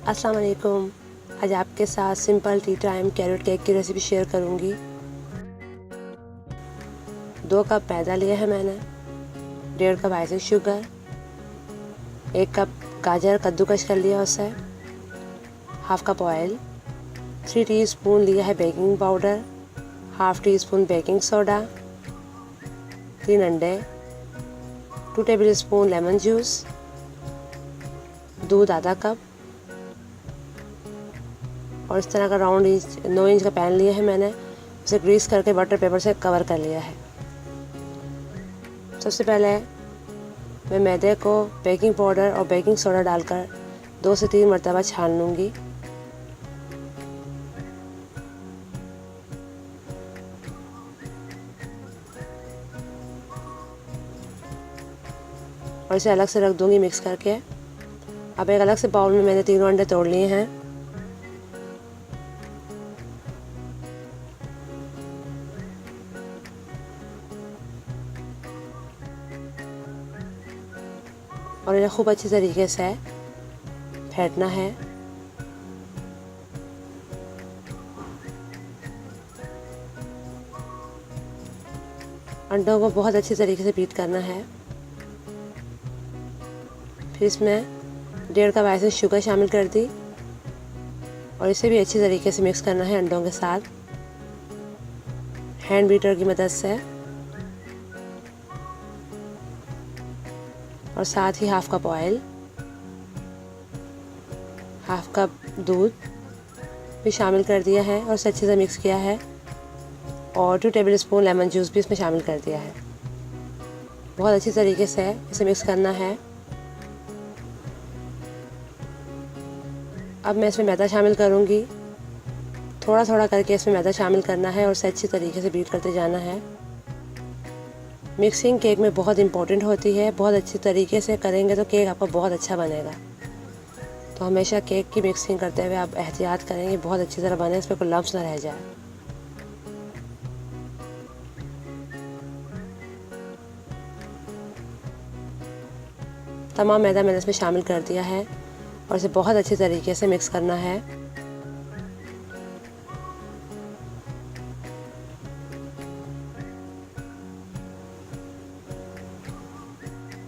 अस्सलाम वालेकुम। आज आपके साथ simple T time carrot cake की रेसिपी शेयर करूंगी। 2 कप मैदा लिया है मैंने, 1.5 कप आइसिंग शुगर, 1 कप गाजर कद्दूकस कर लिया उसे, 1/2 कप ऑयल, 3 टीस्पून लिया है baking powder, 1/2 teaspoon baking soda, 3 अंडे, 2 टेबलस्पून लेमन जूस, दूध आधा कप और इस तरह का राउंड 9 इंच का पैन लिया है मैंने, उसे ग्रीस करके बटर पेपर से कवर कर लिया है। सबसे पहले मैं मैदे को बेकिंग पाउडर और बेकिंग सोडा डालकर 2 से 3 मरतबा छान लूँगी। और इसे अलग से रख दूँगी मिक्स करके। अब एक अलग से बाउल में मैंने 3 अंडे तोड़ लिए हैं। और इन्हें खूब अच्छी तरीके से फेंटना है। अंडों को बहुत अच्छी तरीके से बीट करना है। फिर इसमें 1.5 कप आइसिंग शुगर शामिल कर दी और इसे भी अच्छी तरीके से मिक्स करना है अंडों के साथ हैंड बीटर की मदद से। और साथ ही 1/2 कप ऑयल, 1/2 कप दूध भी शामिल कर दिया है और इसे अच्छे से मिक्स किया है। और 2 टेबलस्पून लेमन जूस भी इसमें शामिल कर दिया है। बहुत अच्छी तरीके से इसे मिक्स करना है। अब मैं इसमें मैदा शामिल करूँगी। थोड़ा थोड़ा करके इसमें मैदा शामिल करना है और इसे अच्छी तरीके से बीट करते जाना है। मिक्सिंग केक में बहुत इम्पोर्टेंट होती है। बहुत अच्छी तरीके से करेंगे तो केक आपका बहुत अच्छा बनेगा। तो हमेशा केक की मिक्सिंग करते हुए आप एहतियात करेंगे, बहुत अच्छी तरह बने, इसमें कोई लम्स ना रह जाए। तमाम मैदा मैंने इसमें शामिल कर दिया है और इसे बहुत अच्छी तरीके से मिक्स करना है।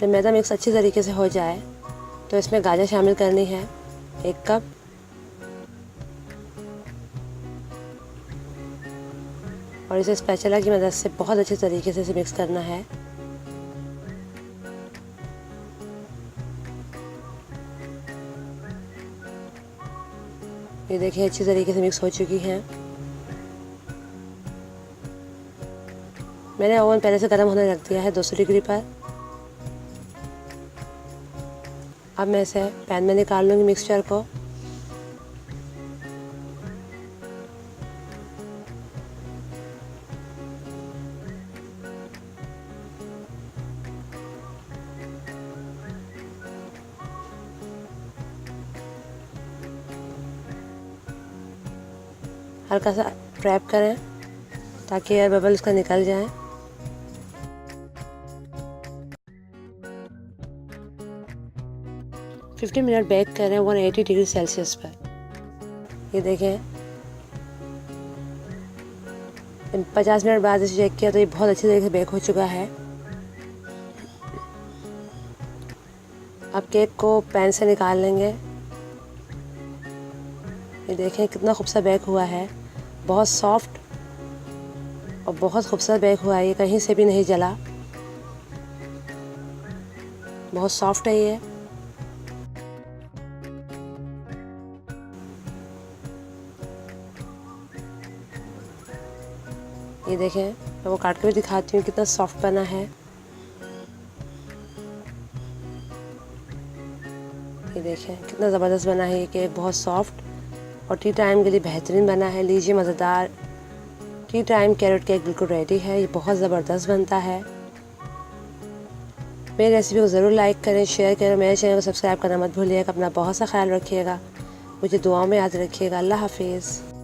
जब मैदा मिक्स अच्छी तरीके से हो जाए तो इसमें गाजर शामिल करनी है 1 कप। और इसे स्पैचुला की मदद से बहुत अच्छी तरीके से इसे मिक्स करना है। ये देखिए अच्छी तरीके से मिक्स हो चुकी हैं। मैंने ओवन पहले से गर्म होने रख दिया है 200 डिग्री पर। अब मैं इसे पैन में निकाल लूँगी मिक्सचर को। हल्का सा ट्रैप करें ताकि एयर बबल इसका निकल जाए। फिफ्टी मिनट बेक करें 180 डिग्री सेल्सियस पर। ये देखें 50 मिनट बाद इसे चेक किया तो ये बहुत अच्छी तरीके से बेक हो चुका है। अब केक को पैन से निकाल लेंगे। ये देखें कितना खूबसूरत बेक हुआ है, बहुत सॉफ्ट और बहुत खूबसूरत बेक हुआ है। ये कहीं से भी नहीं जला, बहुत सॉफ्ट है ये। ये देखें मैं वो काट के भी दिखाती हूँ कितना सॉफ्ट बना है। ये देखें कितना ज़बरदस्त बना है ये केक, बहुत सॉफ्ट और टी टाइम के लिए बेहतरीन बना है। लीजिए मज़ेदार टी टाइम कैरेट केक बिल्कुल रेडी है। ये बहुत ज़बरदस्त बनता है। मेरी रेसिपी को ज़रूर लाइक करें, शेयर करें। मेरे चैनल को सब्सक्राइब करना मत भूलिएगा। अपना बहुत सा ख्याल रखिएगा। मुझे दुआओं में याद रखिएगा। अल्लाह हाफिज़।